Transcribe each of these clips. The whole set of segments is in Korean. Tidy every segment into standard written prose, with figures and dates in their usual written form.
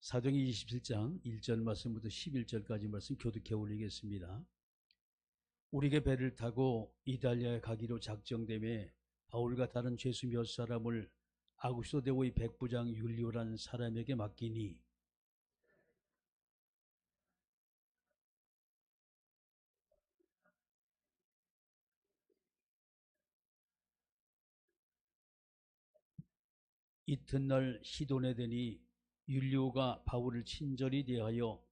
사도행전 27장 1절 말씀부터 11절까지 말씀 교독해 올리겠습니다. 우리가 배를 타고 이달리아에 가기로 작정되매 바울과 다른 죄수 몇 사람을 아구스도 대왕의 백부장 율리오라는 사람에게 맡기니 이튿날 시돈에 되니 율리오가 바울을 친절히 대하여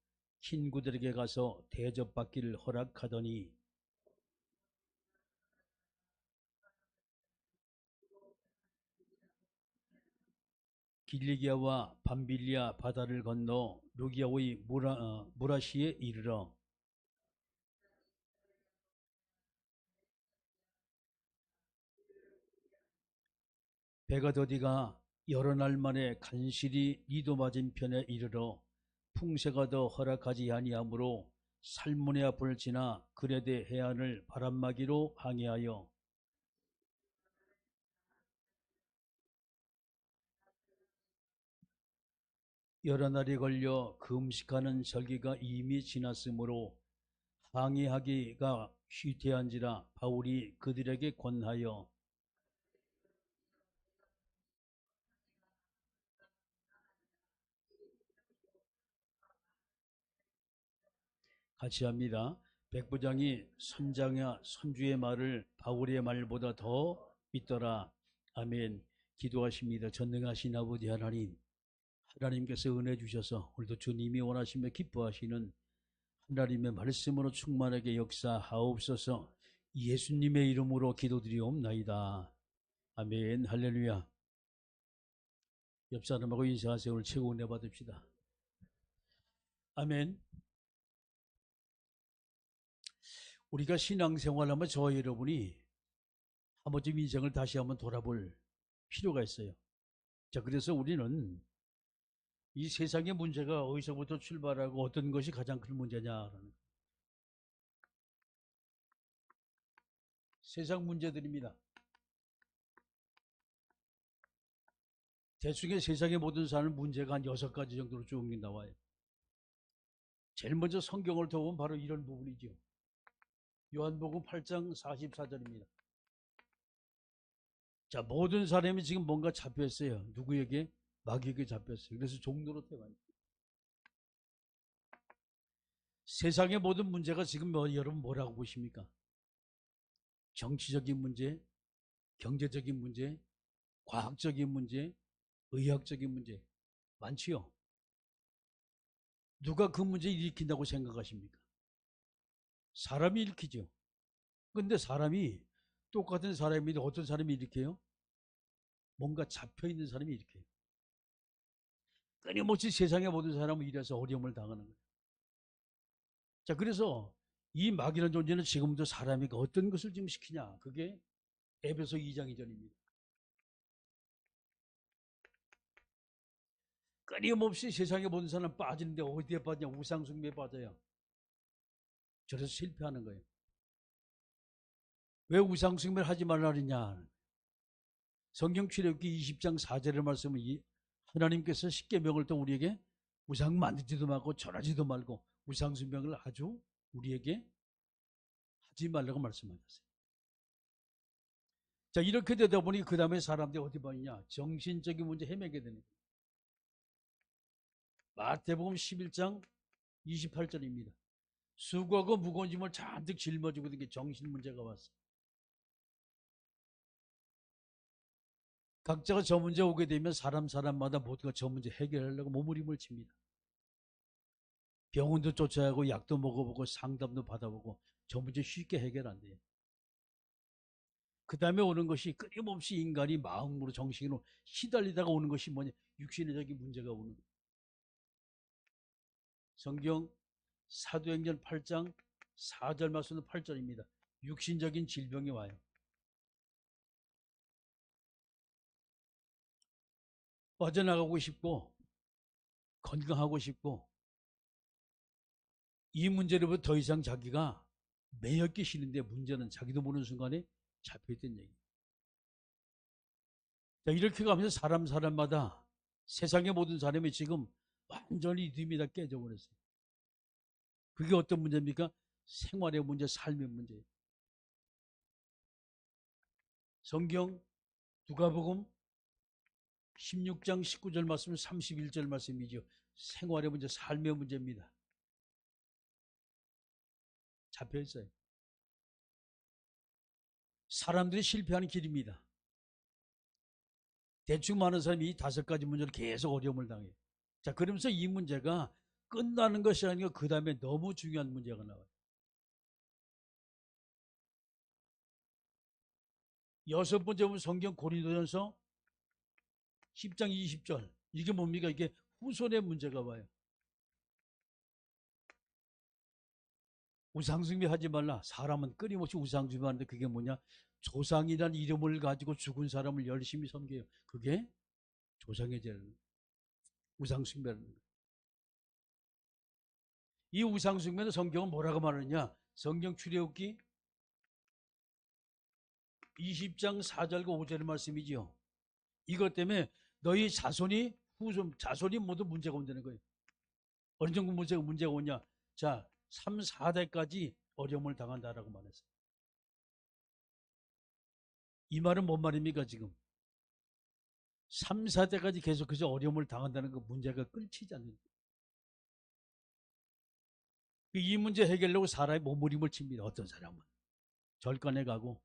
친구들에게 가서 대접받기를 허락하더니 길리기아와 밤빌리아 바다를 건너 루기아의 무라시에 이르러 배가 더디가 여러 날 만에 간실히 니도 맞은편에 이르러 풍세가 더 허락하지 아니하므로 살문의 앞을 지나 그레데 해안을 바람막이로 항해하여 여러 날이 걸려 금식하는 절기가 이미 지났으므로 항해하기가 쉬태한지라 바울이 그들에게 권하여 같이 합니다. 백부장이 선장과 선주의 말을 바울의 말보다 더 믿더라. 아멘. 기도하십니다. 전능하신 아버지 하나님, 하나님께서 은혜 주셔서 오늘도 주님이 원하시며 기뻐하시는 하나님의 말씀으로 충만하게 역사하옵소서. 예수님의 이름으로 기도드리옵나이다. 아멘. 할렐루야. 옆 사람하고 인사하세요. 오늘 최고 은혜 받읍시다. 아멘. 우리가 신앙생활하면 저와 여러분이 한 번쯤 인생을 다시 한번 돌아볼 필요가 있어요. 자, 그래서 우리는 이 세상의 문제가 어디서부터 출발하고 어떤 것이 가장 큰 문제냐라는 세상 문제들입니다. 대충의 세상의 모든 사는 문제가 한 6가지 정도로 쭉 나와요. 제일 먼저 성경을 보면 바로 이런 부분이죠. 요한복음 8장 44절입니다. 자, 모든 사람이 지금 뭔가 잡혔어요. 누구에게? 마귀에게 잡혔어요. 그래서 종로로 태워요. 세상의 모든 문제가 지금 여러분 뭐라고 보십니까? 정치적인 문제, 경제적인 문제, 과학적인 문제, 의학적인 문제 많지요. 누가 그 문제를 일으킨다고 생각하십니까? 사람이 일으키죠. 근데 사람이 똑같은 사람인데 어떤 사람이 일으켜요? 뭔가 잡혀있는 사람이 일으켜요. 끊임없이 세상의 모든 사람은 이래서 어려움을 당하는 거예요. 자, 그래서 이 마귀라는 존재는 지금도 사람이 어떤 것을 지금 시키냐? 그게 에베소 2장 2절입니다. 끊임없이 세상에 모든 사람 빠지는데 어디에 빠지냐? 우상숭배에 빠져요. 저래서 실패하는 거예요. 왜 우상숭배를 하지 말라 그러냐? 성경 출애굽기 20장 4절의 말씀은 하나님께서 십계명을 또 우리에게 우상 만들지도 말고 절하지도 말고 우상숭배를 아주 우리에게 하지 말라고 말씀하셨어요. 자, 이렇게 되다 보니 그 다음에 사람들이 어디 보이냐? 정신적인 문제 헤매게 되는 거예요. 마태복음 11장 28절입니다. 수고하고 무거운 짐을 잔뜩 짊어지고 있는 게 정신 문제가 왔어요. 각자가 저 문제 오게 되면 사람마다 모두가 저 문제 해결하려고 몸부림을 칩니다. 병원도 쫓아가고 약도 먹어보고 상담도 받아보고 저 문제 쉽게 해결 안 돼요. 그 다음에 오는 것이 끊임없이 인간이 마음으로 정신으로 시달리다가 오는 것이 뭐냐? 육신적인 문제가 오는 거예요. 성경 사도행전 8장 4절 말씀은 8절입니다. 육신적인 질병이 와요. 빠져나가고 싶고 건강하고 싶고 이 문제로부터 더 이상 자기가 매였기 싫은데 문제는 자기도 모르는 순간에 잡혀있던 얘기예요. 자, 이렇게 가면서 사람마다 세상의 모든 사람이 지금 완전히 리듬이 다 깨져버렸어요. 그게 어떤 문제입니까? 생활의 문제, 삶의 문제예요. 성경 누가복음 16장 19절 말씀, 31절 말씀이죠. 생활의 문제, 삶의 문제입니다. 잡혀 있어요. 사람들이 실패하는 길입니다. 대충 많은 사람이 이 5가지 문제로 계속 어려움을 당해요. 자, 그러면서 이 문제가 끝나는 것이 아니고 그 다음에 너무 중요한 문제가 나와요. 6번째 보면 성경 고린도전서 10장 20절. 이게 뭡니까? 이게 후손의 문제가 와요. 우상숭배 하지 말라. 사람은 끊임없이 우상숭배하는데 그게 뭐냐? 조상이라는 이름을 가지고 죽은 사람을 열심히 섬겨요. 그게 조상의 죄는 우상숭배라는 거예요. 이 우상숭배는 성경은 뭐라고 말하느냐? 성경 출애굽기 20장 4절과 5절의 말씀이지요. 이것 때문에 너희 자손이 모두 문제가 온다는 거예요. 어느 정도 문제가 오냐? 자, 3, 4대까지 어려움을 당한다라고 말했어요. 이 말은 뭔 말입니까, 지금? 3, 4대까지 계속 그저 어려움을 당한다는 그 문제가 끊이지 않는 거예요. 이 문제 해결하려고 사람이 몸부림을 칩니다. 어떤 사람은 절간에 가고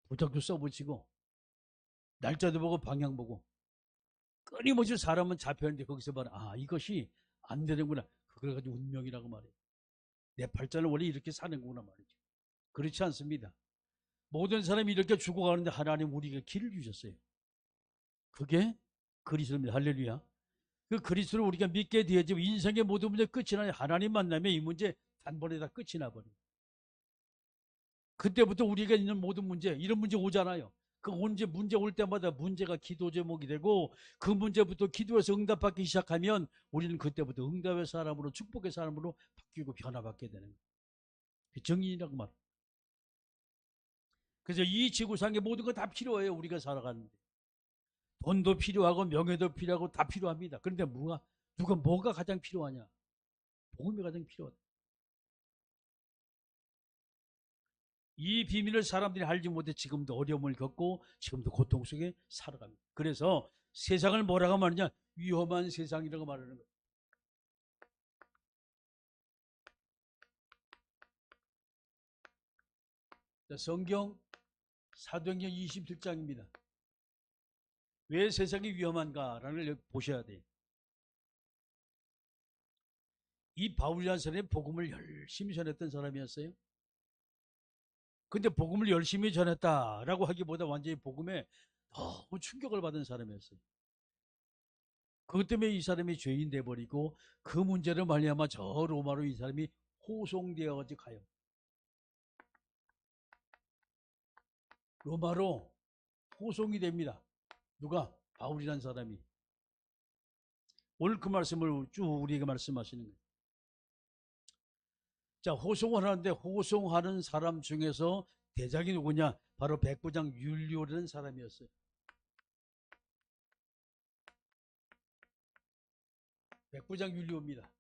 부적도 써붙이고 날짜도 보고 방향 보고 끊임없이 사람은 잡혀있는데 거기서 봐라. 아, 이것이 안 되는구나. 그걸 가지고 운명이라고 말해요. 내 팔자는 원래 이렇게 사는구나 말이죠. 그렇지 않습니다. 모든 사람이 이렇게 죽어가는데 하나님 우리에게 길을 주셨어요. 그게 그리스도입니다. 할렐루야. 그 그리스도를 우리가 믿게 되어지 인생의 모든 문제 끝이 나요. 하나님 만나면 이 문제 단번에 다 끝이 나버려요. 그때부터 우리가 있는 모든 문제, 이런 문제 오잖아요. 그 문제 올 때마다 문제가 기도 제목이 되고 그 문제부터 기도해서 응답받기 시작하면 우리는 그때부터 응답의 사람으로 축복의 사람으로 바뀌고 변화받게 되는 거예요. 정인이라고 말. 그래서 이 지구상의 모든 거 다 필요해요. 우리가 살아가는데. 돈도 필요하고 명예도 필요하고 다 필요합니다. 그런데 뭐가 가장 필요하냐? 복음이 가장 필요하다. 이 비밀을 사람들이 알지 못해 지금도 어려움을 겪고 지금도 고통 속에 살아갑니다. 그래서 세상을 뭐라고 말하냐? 위험한 세상이라고 말하는 거예요. 성경 사도행전 27장입니다. 왜 세상이 위험한가라는 걸 보셔야 돼요. 이 바울이라는 사람이 복음을 열심히 전했던 사람이었어요. 근데 복음을 열심히 전했다라고 하기보다 완전히 복음에 너무 충격을 받은 사람이었어요. 그것 때문에 이 사람이 죄인 돼버리고 그 문제를 말미암아 저 로마로 이 사람이 호송되어 가요. 로마로 호송이 됩니다. 누가? 바울이라는 사람이. 오늘 그 말씀을 쭉 우리에게 말씀하시는 거예요. 자, 호송을 하는데 호송하는 사람 중에서 대장이 누구냐? 바로 백부장 율리오라는 사람이었어요. 백부장 율리오입니다.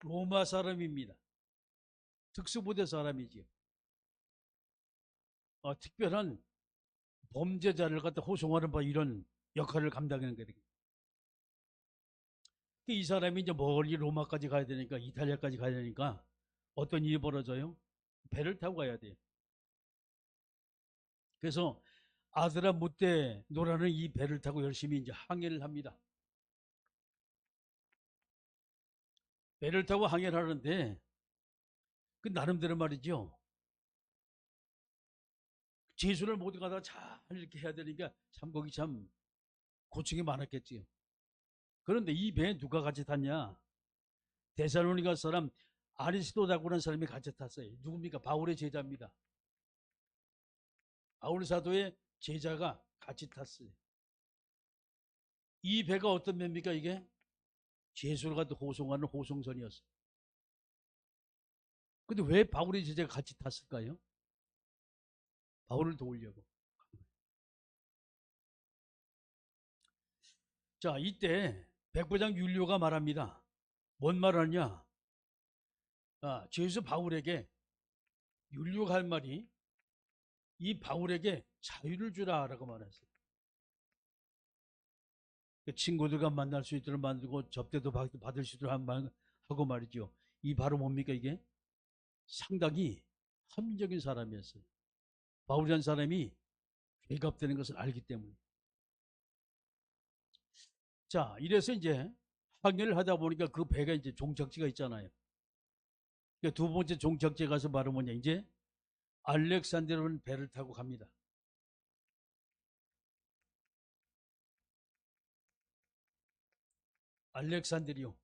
로마 사람입니다. 특수부대 사람이지요. 특별한 범죄자를 갖다 호송하는 바 이런 역할을 감당하는 거예요. 이 사람이 이제 멀리 로마까지 가야 되니까 이탈리아까지 가야 되니까 어떤 일이 벌어져요? 배를 타고 가야 돼요. 그래서 아드라무떼 노라는 이 배를 타고 열심히 이제 항해를 합니다. 배를 타고 항해를 하는데 그 나름대로 말이죠. 제수를 모두 가다가 잘 이렇게 해야 되니까 참 거기 참 고충이 많았겠지요. 그런데 이 배에 누가 같이 탔냐? 데살로니가 사람 아리스도다고라는 사람이 같이 탔어요. 누굽니까? 바울의 제자입니다. 바울 사도의 제자가 같이 탔어요. 이 배가 어떤 배입니까? 이게 제수를 갖다 호송하는 호송선이었어요. 근데 왜 바울의 제자가 같이 탔을까요? 바울을 도우려고. 자, 이때 백부장 율리오가 말합니다. 뭔 말하냐? 죄수 바울에게 율리오가 할 말이 이 바울에게 자유를 주라라고 말했어요. 친구들과 만날 수 있도록 만들고 접대도 받을 수 있도록 하고 말이죠. 이 바로 뭡니까 이게? 상당히 합리적인 사람이었어요. 바울이라는 사람이 괴갑되는 것을 알기 때문에. 자, 이래서 이제 항해를 하다 보니까 그 배가 이제 종착지가 있잖아요. 그러니까 두 번째 종착지에 가서 바로 뭐냐, 이제 알렉산드로는 배를 타고 갑니다. 알렉산드리오.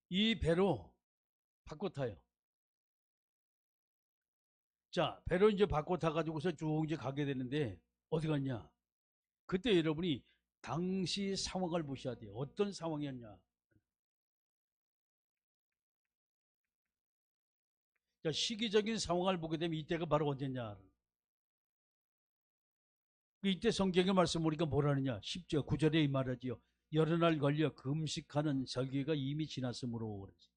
이 배로 바꿔 타요. 자, 배로 이제 바꿔 타가지고서 쭉 이제 가게 되는데, 어디 갔냐? 그때 여러분이 당시 상황을 보셔야 돼요. 어떤 상황이었냐? 자, 시기적인 상황을 보게 되면 이때가 바로 언제냐? 이때 성경의 말씀 보니까 뭐라느냐? 10절, 9절에 이 말하지요. 여러 날 걸려 금식하는 절기가 이미 지났으므로 그랬어요.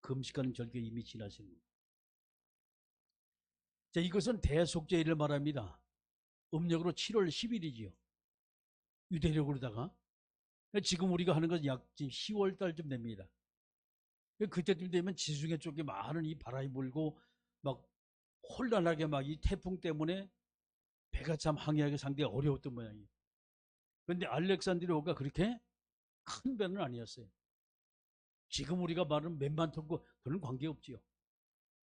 금식하는 절기가 이미 지났으므로. 자, 이것은 대속죄일을 말합니다. 음력으로 7월 10일이지요. 유대력으로다가. 지금 우리가 하는 것은 약 10월 달쯤 됩니다. 그때쯤 되면 지중해 쪽에 많은 이 바람이 불고 막 혼란하게 막 이 태풍 때문에 배가 참 항해하기 상당히 어려웠던 모양이에요. 그런데 알렉산드리오가 그렇게 큰 배는 아니었어요. 지금 우리가 말하는 몇만 톤고 그런 관계없지요.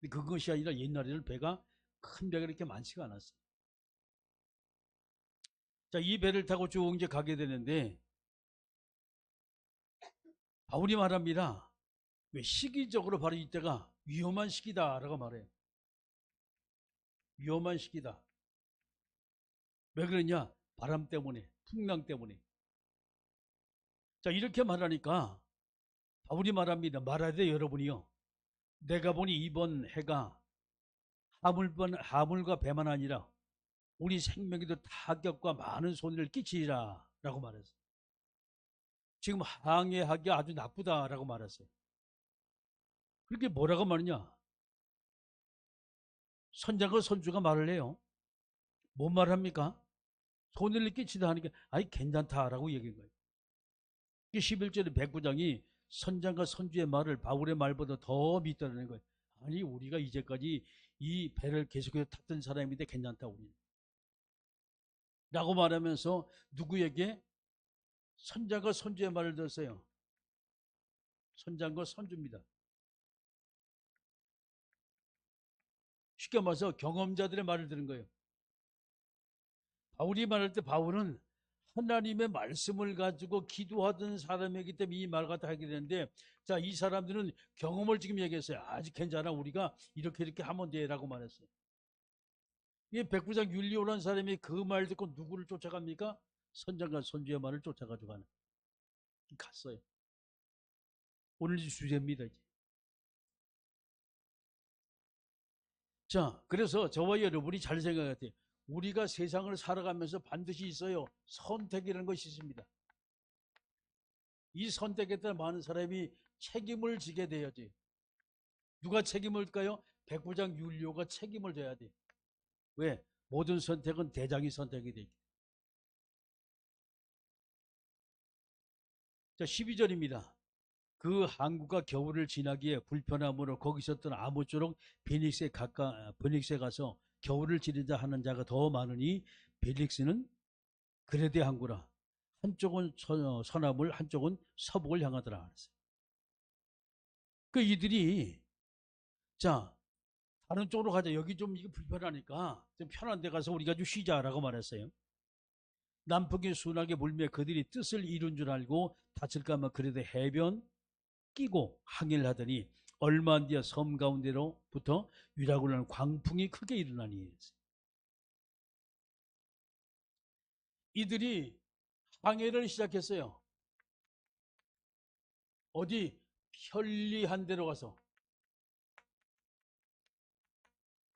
근데 그것이 아니라 옛날에는 배가 큰 배가 그렇게 많지가 않았어요. 자, 이 배를 타고 쭉 이제 가게 되는데 바울이 말합니다. 왜 시기적으로 바로 이때가 위험한 시기다라고 말해요. 위험한 시기다. 왜 그러냐? 바람 때문에, 풍랑 때문에. 자, 이렇게 말하니까 바울이 말합니다. 말하되 여러분이요. 내가 보니 이번 해가 하물과 배만 아니라 우리 생명에도 타격과 많은 손해를 끼치리라 라고 말했어요. 지금 항해하기 아주 나쁘다라고 말했어요. 그렇게 뭐라고 말하냐? 선장과 선주가 말을 해요. 뭔 말합니까? 손해를 끼치다 하니까 아니 괜찮다라고 얘기한 거예요. 11절에 백부장이 선장과 선주의 말을 바울의 말보다 더 믿다는 거예요. 아니 우리가 이제까지 이 배를 계속해서 탔던 사람인데 괜찮다 우리는. 라고 말하면서 누구에게? 선장과 선주의 말을 들었어요. 선장과 선주입니다. 쉽게 말해서 경험자들의 말을 들은 거예요. 바울이 말할 때 바울은 하나님의 말씀을 가지고 기도하던 사람이기 때문에 이 말 갖다 하게 되는데, 자, 이 사람들은 경험을 지금 얘기했어요. 아직 괜찮아. 우리가 이렇게 하면 돼. 라고 말했어요. 이 백부장 율리오라는 사람이 그 말 듣고 누구를 쫓아갑니까? 선장과 선주의 말을 쫓아가지고 갔어요. 오늘 주제입니다. 이제. 자, 그래서 저와 여러분이 잘 생각해야 돼요. 우리가 세상을 살아가면서 반드시 있어요. 선택이라는 것이 있습니다. 이 선택에 따라 많은 사람이 책임을 지게 돼야지. 누가 책임을 질까요? 백부장 율리오가 책임을 져야 돼. 왜? 모든 선택은 대장이 선택이 돼. 자, 12절입니다. 그 항구가 겨울을 지나기에 불편함으로 거기 있었던 아무쪼록 베닉스에 가서 겨울을 지내자 하는 자가 더 많으니 베닉스는 그레데 항구라. 한쪽은 서남을 한쪽은 서북을 향하더라. 그랬어요. 그 이들이 자 다른 쪽으로 가자. 여기 좀 이게 불편하니까 좀 편한 데 가서 우리가 좀 쉬자라고 말했어요. 남풍이 순하게 불며 그들이 뜻을 이룬 줄 알고 다칠까봐 그래도 해변 끼고 항해를 하더니 얼마 안 뒤에 섬 가운데로부터 유락을 하는 광풍이 크게 일어나니 이들이 항해를 시작했어요. 어디 편리한 데로 가서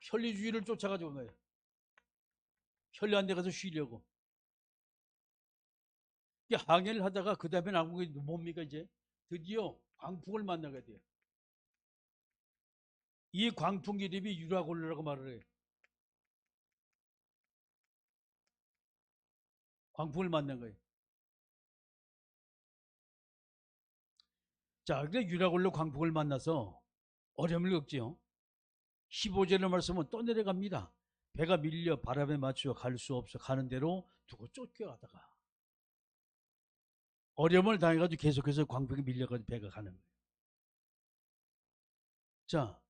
편리주의를 쫓아가지고 온 거예요. 편리한 데 가서 쉬려고. 항해를 하다가 그 다음에 나온 게 뭡니까? 이제 드디어 광풍을 만나게 돼요. 이 광풍 이름이 유라굴로라고 말을 해요. 광풍을 만난 거예요. 자, 그래 유라굴로 광풍을 만나서 어려움을 겪지요. 15절의 말씀은 또 내려갑니다. 배가 밀려 바람에 맞추어 갈 수 없어 가는 대로 두고 쫓겨가다가 어려움을 당해가지고 계속해서 광풍에 밀려가지고 배가 가는 거예요. 자,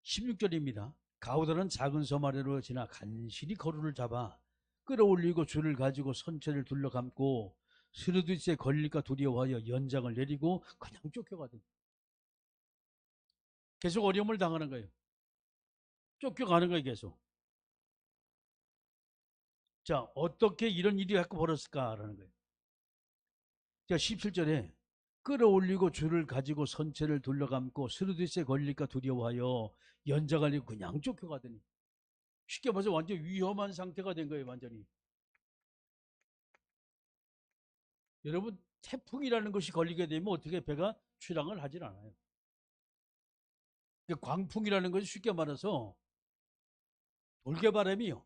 16절입니다. 가우다는 작은 섬 아래로 지나 간신히 거루를 잡아 끌어올리고 줄을 가지고 선체를 둘러감고 스르드스에 걸릴까 두려워하여 연장을 내리고 그냥 쫓겨가더니 계속 어려움을 당하는 거예요. 쫓겨가는 거예요, 계속. 자, 어떻게 이런 일이 자꾸 벌었을까라는 거예요. 자, 17절에 끌어올리고 줄을 가지고 선체를 둘러감고 스르드스에 걸릴까 두려워하여 연장을 내리고 그냥 쫓겨가더니 쉽게 말해서 완전 위험한 상태가 된 거예요, 완전히. 여러분, 태풍이라는 것이 걸리게 되면 어떻게 배가 출항을 하질 않아요. 광풍이라는 것이 쉽게 말해서 돌개바람이요.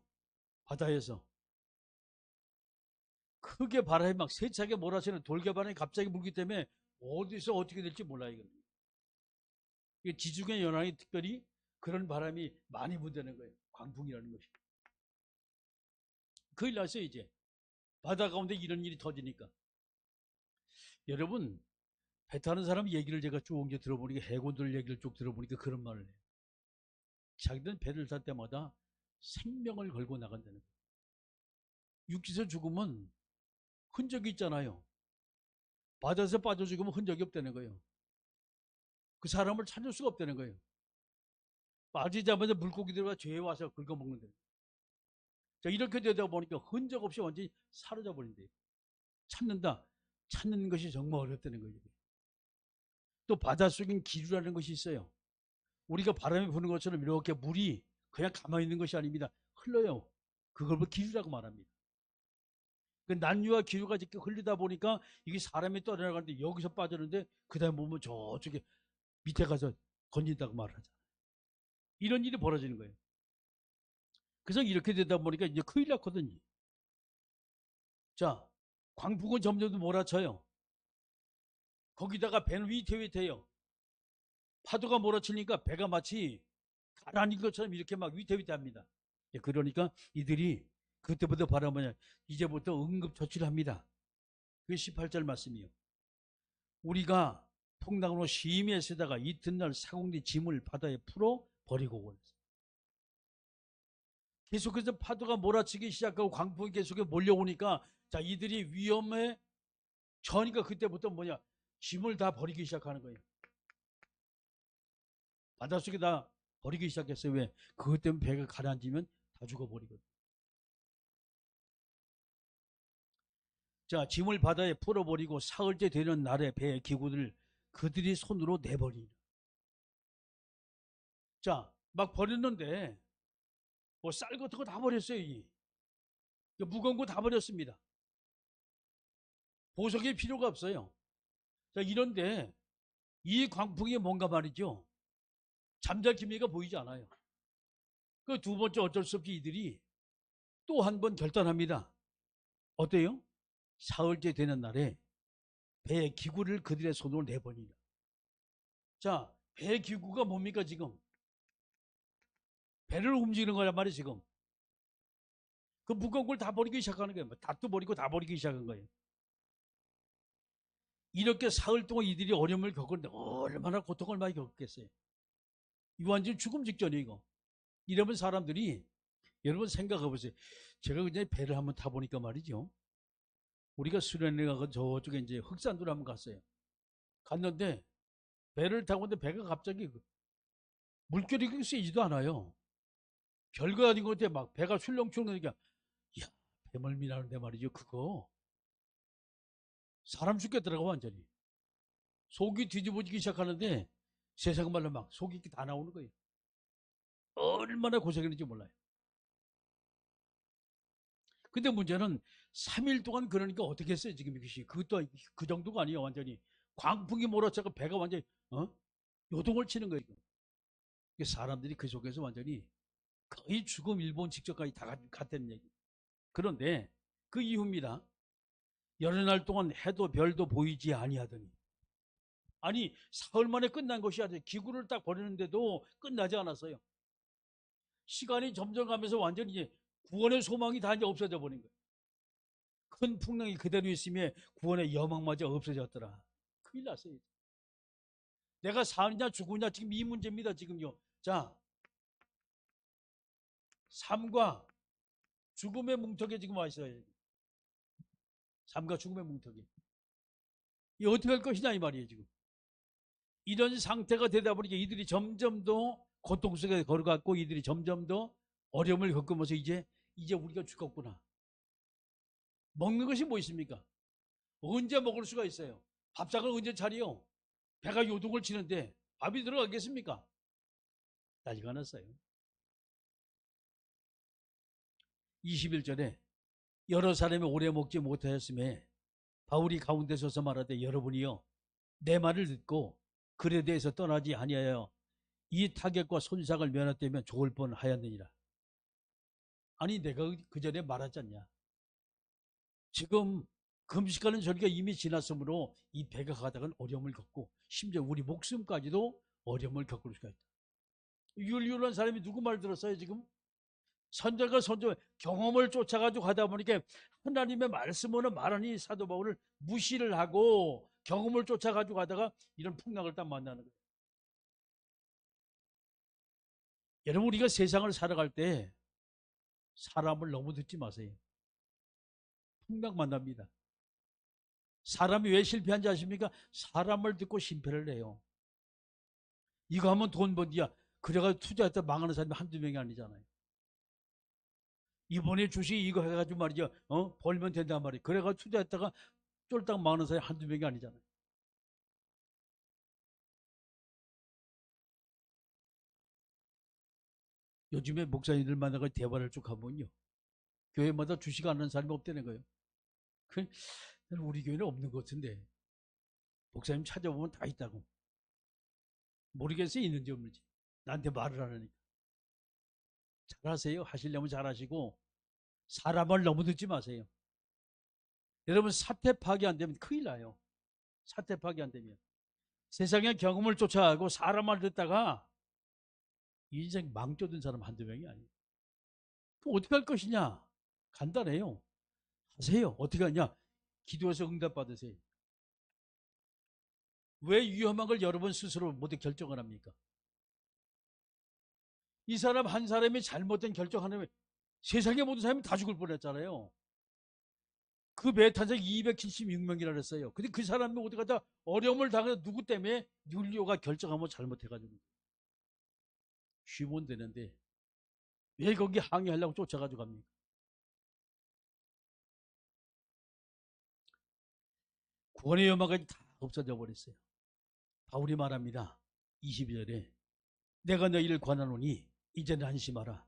바다에서 크게 바람이 막 세차게 몰아치는 돌개바람이 갑자기 불기 때문에 어디서 어떻게 될지 몰라요. 지중해 연안이 특별히 그런 바람이 많이 분다는 거예요. 광풍이라는 것이. 큰일 났어요, 이제. 바다 가운데 이런 일이 터지니까. 여러분, 배 타는 사람 얘기를 제가 쭉 이제 들어보니까 해군들 얘기를 쭉 들어보니까 그런 말을 해요. 자기들은 배를 탈 때마다 생명을 걸고 나간다는 거예요. 육지에서 죽으면 흔적이 있잖아요. 바다에서 빠져 죽으면 흔적이 없다는 거예요. 그 사람을 찾을 수가 없다는 거예요. 빠지자마자 물고기들과 죄에 와서 긁어먹는다. 자, 이렇게 되다 보니까 흔적 없이 완전히 사라져 버린대요. 찾는다. 찾는 것이 정말 어렵다는 거예요. 또 바닷속엔 기류라는 것이 있어요. 우리가 바람이 부는 것처럼 이렇게 물이 그냥 가만히 있는 것이 아닙니다. 흘러요. 그걸 기류라고 말합니다. 그 난류와 기류가 이렇게 흘리다 보니까 이게 사람이 떠내려가는데 여기서 빠졌는데 그 다음에 보면 저쪽에 밑에 가서 건진다고 말을 하잖아요. 이런 일이 벌어지는 거예요. 그래서 이렇게 되다 보니까 이제 큰일 났거든요. 자, 광풍은 점점 더 몰아쳐요. 거기다가 배는 위태위태해요. 파도가 몰아치니까 배가 마치 가라앉은 것처럼 이렇게 막 위태위태합니다. 그러니까 이들이 그때부터 바라보냐 이제부터 응급처치를 합니다. 그게 18절 말씀이요. 우리가 풍랑으로 심히 애쓰다가 이튿날 사공리 짐을 바다에 풀어 버리고 오고 계속해서 파도가 몰아치기 시작하고 광풍이 계속해 몰려오니까 자 이들이 위험에 처하니까 그때부터 뭐냐 짐을 다 버리기 시작하는 거예요. 바닷속에 다 버리기 시작했어요. 왜? 그것 때문에 배가 가라앉으면 다 죽어버리거든. 자, 짐을 바다에 풀어버리고 사흘째 되는 날에 배의 기구들을 그들이 손으로 내버리니. 자, 막 버렸는데 뭐 쌀 같은 거 다 버렸어요. 무거운 거 다 버렸습니다. 보석이 필요가 없어요. 자, 이런데 이 광풍이 뭔가 말이죠. 잠잘 기미가 보이지 않아요. 그 두 번째 어쩔 수 없이 이들이 또 한 번 결단합니다. 어때요? 사흘째 되는 날에 배의 기구를 그들의 손으로 내버리라. 자, 배 기구가 뭡니까 지금? 배를 움직이는 거란 말이에요 지금. 그 무거운 걸 다 버리기 시작하는 거예요. 닷도 버리고 다 버리기 시작한 거예요. 이렇게 사흘 동안 이들이 어려움을 겪었는데 얼마나 고통을 많이 겪겠어요. 이거 완전 죽음 직전이에요 이거. 이러면 사람들이 여러분 생각해 보세요. 제가 그냥 배를 한번 타보니까 말이죠. 우리가 수련회 가서 저쪽에 이제 흑산도로 한번 갔어요. 갔는데 배를 타고 있는데 배가 갑자기 물결이 그렇게 세지도 않아요. 별거 아닌 것 같아. 막 배가 출렁출렁 하니까 이야 배멀미나는데 말이죠. 그거 사람 죽겠더라고 완전히. 속이 뒤집어지기 시작하는데 세상 말로 막 속이 다 나오는 거예요. 얼마나 고생했는지 몰라요. 근데 문제는 3일 동안 그러니까 어떻게 했어요, 지금 이것이. 그것도 그 정도가 아니에요, 완전히. 광풍이 몰아쳐서 배가 완전히, 요동을 치는 거예요. 사람들이 그 속에서 완전히 거의 죽음 일본 직전까지 다 갔다는 얘기. 그런데 그 이후입니다. 여러 날 동안 해도 별도 보이지 아니하더니. 아니, 사흘 만에 끝난 것이 아니라 기구를 딱 버리는데도 끝나지 않았어요. 시간이 점점 가면서 완전히 이제 구원의 소망이 다 이제 없어져 버린 거예요. 큰 풍랑이 그대로 있으며 구원의 여망마저 없어졌더라. 큰일 났어요. 내가 사느냐 죽으냐 지금 이 문제입니다. 지금요. 자, 삶과 죽음의 뭉텅이에 지금 와 있어요. 삶과 죽음의 뭉텅이. 이 어떻게 할 것이냐 이 말이에요 지금. 이런 상태가 되다 보니까 이들이 점점 더 고통 속에 걸어갔고 이들이 점점 더 어려움을 겪으면서 이제 우리가 죽었구나. 먹는 것이 뭐 있습니까? 언제 먹을 수가 있어요? 밥상을 언제 차리요? 배가 요동을 치는데 밥이 들어가겠습니까? 난리가 났어요. 21절에 여러 사람이 오래 먹지 못하였음에 바울이 가운데 서서 말하되 여러분이요 내 말을 듣고 글에 대해서 떠나지 아니하여 이 타격과 손상을 면하되면 좋을 뻔하였느니라. 아니 내가 그 전에 말하지 않냐. 지금 금식하는 절기가 이미 지났으므로 이 배가 가다간 어려움을 겪고 심지어 우리 목숨까지도 어려움을 겪을 수가 있다. 율율한 사람이 누구 말 들었어요 지금? 선전과 선조 경험을 쫓아가지고 가다 보니까 하나님의 말씀으로 말하니 사도 바울을 무시를 하고 경험을 쫓아가지고 가다가 이런 풍랑을 딱 만나는 거예요. 여러분 우리가 세상을 살아갈 때 사람을 너무 듣지 마세요. 풍랑 만납니다. 사람이 왜 실패한지 아십니까? 사람을 듣고 실패를 해요. 이거 하면 돈 번디야. 그래가지고 투자했다 망하는 사람이 한두 명이 아니잖아요. 이번에 주식 이거 해가지고 말이죠. 벌면 된단 말이에요. 그래가지고 투자했다가 쫄딱 망하는 사람이 한두 명이 아니잖아요. 요즘에 목사님들 만나가 대화를 쭉 하면요. 교회마다 주식 안 하는 사람이 없다는 거예요. 그 우리 교회는 없는 것 같은데 목사님 찾아보면 다 있다고. 모르겠어요. 있는지 없는지. 나한테 말을 안 하니까. 잘하세요. 하시려면 잘하시고 사람을 너무 듣지 마세요. 여러분 사태 파악이 안 되면 큰일 나요. 사태 파악이 안 되면. 세상의 경험을 쫓아가고 사람을 듣다가 인생 망쳐든 사람 한두 명이 아니에요. 그럼 어떻게 할 것이냐? 간단해요. 하세요. 어떻게 하냐? 기도해서 응답 받으세요. 왜 위험한 걸 여러분 스스로 모두 결정을 합니까? 이 사람 한 사람이 잘못된 결정하면 세상의 모든 사람이 다 죽을 뻔했잖아요. 그 배 탄 사람이 276명이라 그랬어요. 근데 그 사람이 어디 가다 어려움을 당해서 누구 때문에 율리오가 결정하면 잘못해가지고 쉬면 되는데 왜 거기 항의하려고 쫓아가지고 갑니까? 구원의 여망까지 다 없어져 버렸어요. 바울이 말합니다. 22절에 내가 너희를 권하노니 이제는 안심하라.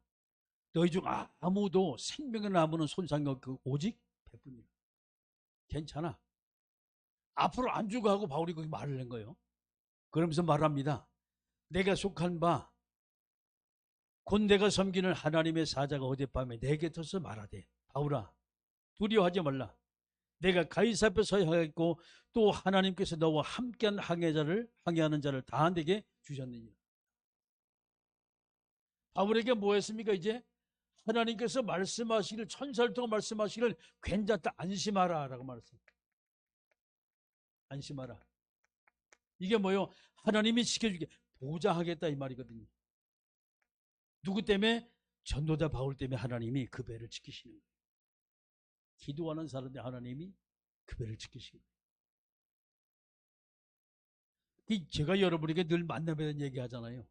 너희 중 아무도 생명의 나무는 손상이 없고 오직 배뿐이라. 괜찮아. 앞으로 안 죽어 하고 바울이 거기 말을 한 거예요. 그러면서 말합니다. 내가 속한 바 곧 내가 섬기는 하나님의 사자가 어젯밤에 내 곁에서 말하되 바울아 두려워하지 말라. 내가 가이사 앞에 서야 하겠고 또 하나님께서 너와 함께한 항해하는 자를 다 내게 주셨느니라. 바울에게 뭐 했습니까? 이제 하나님께서 말씀하시기를 천사를 통해 말씀하시기를 괜찮다 안심하라 라고 말했습니다. 안심하라. 이게 뭐요? 하나님이 지켜주게 보장하겠다 이 말이거든요. 누구 때문에? 전도자 바울 때문에 하나님이 그 배를 지키시는 거예요. 기도하는 사람들 하나님이 그 배를 지키시는 거예요. 제가 여러분에게 늘 만나면 얘기하잖아요.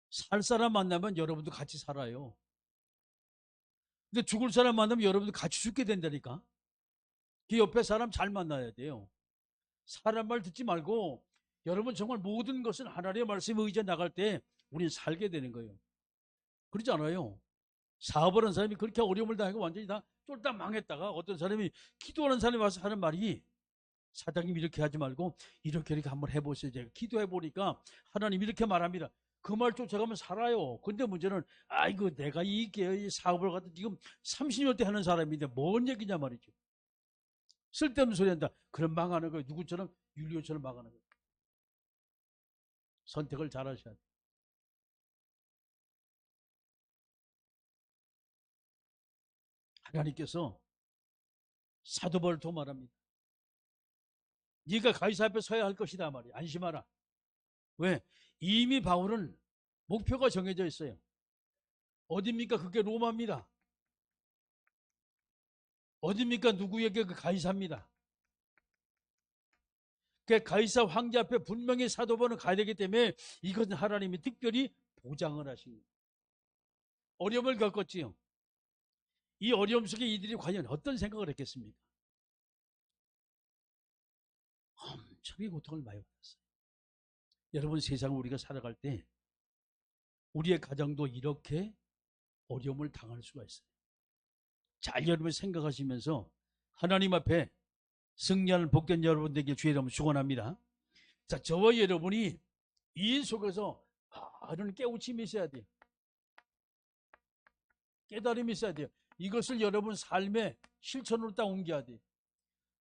살 사람 만나면 여러분도 같이 살아요. 근데 죽을 사람 만나면 여러분도 같이 죽게 된다니까. 그 옆에 사람 잘 만나야 돼요. 사람 말 듣지 말고 여러분 정말 모든 것은 하나님의 말씀에 의지해 나갈 때 우리는 살게 되는 거예요. 그렇지 않아요? 사업을 하는 사람이 그렇게 어려움을 당하고 완전히 다 쫄딱 망했다가 어떤 사람이 기도하는 사람이 와서 하는 말이 사장님 이렇게 하지 말고 이렇게 한번 해보세요. 제가 기도해 보니까 하나님 이렇게 말합니다. 그 말 쫓아가면 살아요. 근데 문제는 아이고 내가 이 사업을 갖다 지금 30년째 하는 사람인데 뭔 얘기냐 말이죠. 쓸데없는 소리 한다. 그럼 망하는 거예요. 누구처럼? 율리오처럼 망하는 거예요. 선택을 잘 하셔야 돼요. 하나님께서 사도 바울을 또 말합니다. 네가 가이사 앞에 서야 할 것이다 말이야. 안심하라. 왜? 이미 바울은 목표가 정해져 있어요. 어딥니까? 그게 로마입니다. 어딥니까? 누구에게? 그 가이사입니다. 그 가이사 황제 앞에 분명히 사도 바울은 가야 되기 때문에 이것은 하나님이 특별히 보장을 하신 거예요. 어려움을 겪었지요. 이 어려움 속에 이들이 과연 어떤 생각을 했겠습니까? 엄청나게 고통을 많이 받았어요. 여러분, 세상을 우리가 살아갈 때 우리의 가정도 이렇게 어려움을 당할 수가 있어요. 잘 여러분 생각하시면서 하나님 앞에 승리하는 복된 여러분들에게 주의 이름으로 축원합니다. 자, 저와 여러분이 이 속에서 바른 깨우침이 있어야 돼요. 깨달음이 있어야 돼요. 이것을 여러분 삶의 실천으로 딱 옮겨야 돼요.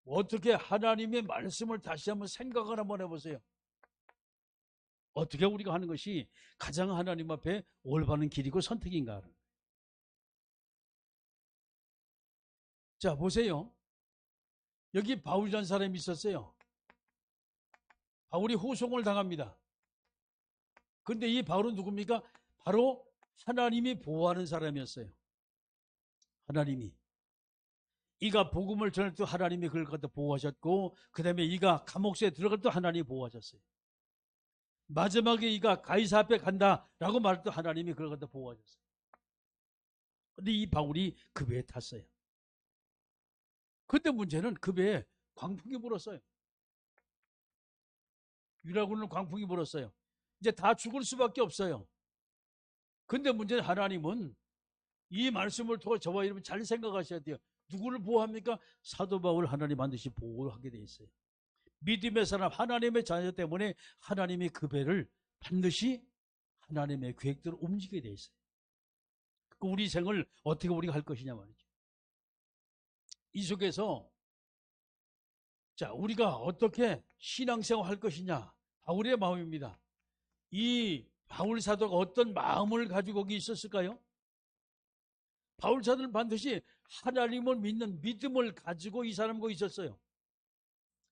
어떻게 하나님의 말씀을 다시 한번 생각을 한번 해보세요. 어떻게 우리가 하는 것이 가장 하나님 앞에 올바른 길이고 선택인가. 자, 보세요. 여기 바울이라는 사람이 있었어요. 바울이 호송을 당합니다. 근데 이 바울은 누굽니까? 바로 하나님이 보호하는 사람이었어요. 하나님이. 이가 복음을 전할 때 하나님이 그걸 갖다 보호하셨고, 그 다음에 이가 감옥소에 들어갈 때 하나님이 보호하셨어요. 마지막에 이가 가이사 앞에 간다라고 말할 때 하나님이 그걸 갖다 보호하셨어요. 근데 이 바울이 그 배에 탔어요. 근데 문제는 그 배에 광풍이 불었어요. 유라군은 광풍이 불었어요. 이제 다 죽을 수밖에 없어요. 근데 문제는 하나님은 이 말씀을 통해 저와 여러분 잘 생각하셔야 돼요. 누구를 보호합니까? 사도 바울 하나님 반드시 보호하게 돼 있어요. 믿음의 사람 하나님의 자녀 때문에 하나님이 그 배를 반드시 하나님의 계획대로 움직이게 돼 있어요. 우리 생을 어떻게 우리가 할 것이냐 말이죠. 이 속에서 자, 우리가 어떻게 신앙생활 할 것이냐, 바울의 마음입니다. 이 바울 사도가 어떤 마음을 가지고 거기 있었을까요? 바울 사도는 반드시 하나님을 믿는 믿음을 가지고 이 사람과 있었어요.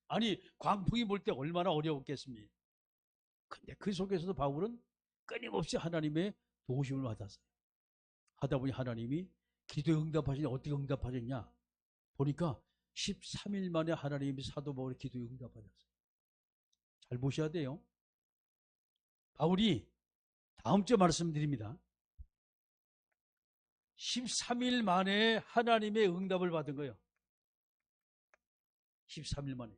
아니, 광풍이 불 때 얼마나 어려웠겠습니까? 근데 그 속에서도 바울은 끊임없이 하나님의 도우심을 받았어요. 하다 보니 하나님이 기도에 응답하시니 어떻게 응답하셨냐? 보니까 13일 만에 하나님이 사도 바울의 기도에 응답하셨어요. 잘 보셔야 돼요. 바울이 다음 주에 말씀드립니다. 13일 만에 하나님의 응답을 받은 거예요. 13일 만에.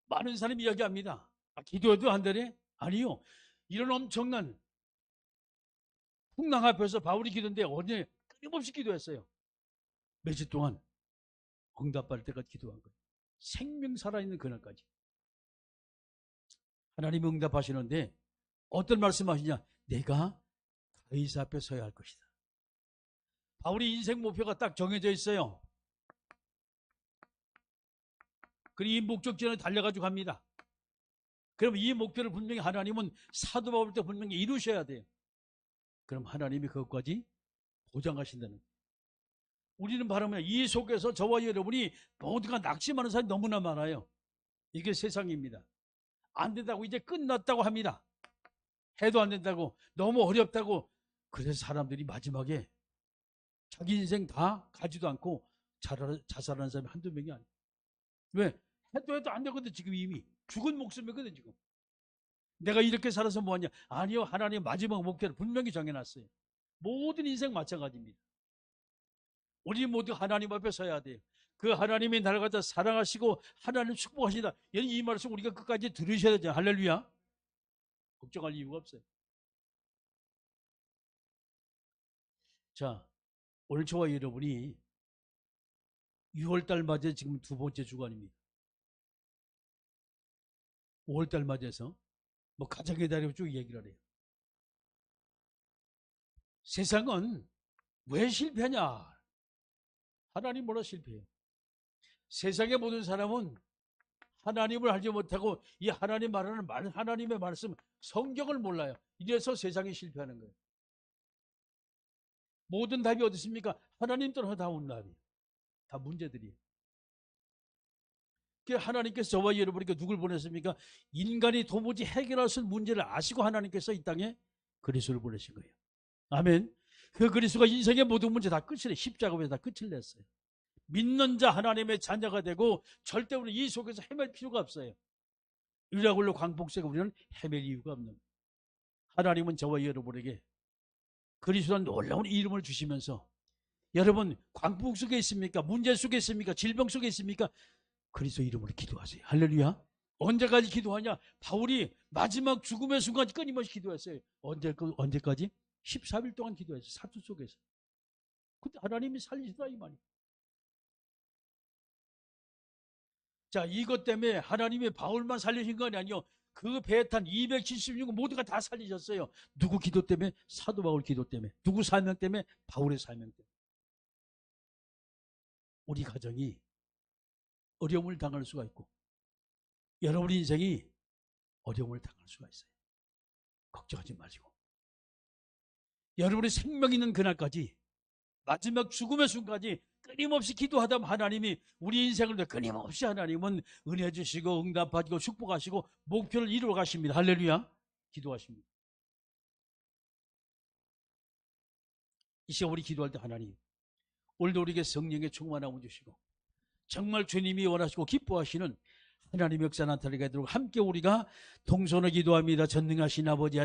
많은 사람이 이야기합니다. 기도해도 안 되네? 아니요. 이런 엄청난 풍랑 앞에서 바울이 기도인데 어제 끊임없이 기도했어요. 며칠 동안 응답받을 때까지 기도한 거예요. 생명 살아있는 그날까지. 하나님이 응답하시는데 어떤 말씀하시냐? 내가 가이사 앞에 서야 할 것이다. 바울이 인생 목표가 딱 정해져 있어요. 그리고 이 목적지에 달려가지고 갑니다. 그럼 이 목표를 분명히 하나님은 사도 바울 때 분명히 이루셔야 돼요. 그럼 하나님이 그것까지 보장하신다는 거예요. 우리는 바라면 이 속에서 저와 여러분이 모두가 낙심하는 사람이 너무나 많아요. 이게 세상입니다. 안 된다고 이제 끝났다고 합니다. 해도 안 된다고 너무 어렵다고. 그래서 사람들이 마지막에 자기 인생 다 가지도 않고 자살하는 사람이 한두 명이 아니에요. 왜? 해도 안 되거든. 지금 이미 죽은 목숨이거든. 지금 내가 이렇게 살아서 뭐하냐? 아니요, 하나님 마지막 목표를 분명히 정해놨어요. 모든 인생 마찬가지입니다. 우리 모두 하나님 앞에 서야 돼요. 그 하나님이 나를 갖다 사랑하시고 하나님 축복하시다. 이 말씀 우리가 끝까지 들으셔야 되죠. 할렐루야. 걱정할 이유가 없어요. 자, 오늘 저와 여러분이 6월달 맞아 지금 두 번째 주간입니다. 5월달 맞아서 뭐 가정의 달이고 쭉 얘기를 해요. 세상은 왜 실패하냐? 하나님 몰라 실패해요. 세상의 모든 사람은 하나님을 알지 못하고 이 하나님 말하는 하나님의 말씀, 성경을 몰라요. 이래서 세상이 실패하는 거예요. 모든 답이 어디 있습니까? 하나님 떠나 다 온 답이에요. 다 문제들이에요. 하나님께서 저와 여러분에게 누굴 보냈습니까? 인간이 도무지 해결할 수 없는 문제를 아시고 하나님께서 이 땅에 그리스도를 보내신 거예요. 아멘. 그 그리스도가 인생의 모든 문제 다 끝을 내, 십자가에 다 끝을 냈어요. 믿는 자 하나님의 자녀가 되고 절대 우리 이 속에서 헤맬 필요가 없어요. 유라굴로 광복세가 우리는 헤맬 이유가 없는 거예요. 하나님은 저와 여러분에게 그리스도라는 놀라운 이름을 주시면서 여러분 광복 속에 있습니까? 문제 속에 있습니까? 질병 속에 있습니까? 그리스도 이름으로 기도하세요. 할렐루야. 언제까지 기도하냐? 바울이 마지막 죽음의 순간 끊임없이 기도했어요. 언제까지? 13일 동안 기도했어요. 사투 속에서. 근데 하나님이 살리시더라 이 말이에요. 자, 이것 때문에 하나님이 바울만 살리신 건 아니요. 그 배에 탄 276명 모두가 다 살리셨어요. 누구 기도 때문에? 사도 바울 기도 때문에. 누구 사명 때문에? 바울의 사명 때문에. 우리 가정이 어려움을 당할 수가 있고 여러분의 인생이 어려움을 당할 수가 있어요. 걱정하지 마시고 여러분의 생명 있는 그날까지 마지막 죽음의 순간까지 끊임없이 기도하다 보면 하나님이 우리 인생을 위해 끊임없이 하나님은 은혜 주시고 응답하시고 축복하시고 목표를 이루어 가십니다. 할렐루야. 기도하십니다. 이 시간 우리 기도할 때 하나님 오늘도 우리에게 성령의 충만함을 주시고 정말 주님이 원하시고 기뻐하시는 하나님의 역사 나타나게 되도록 함께 우리가 동서로 기도합니다. 전능하신 아버지 하나님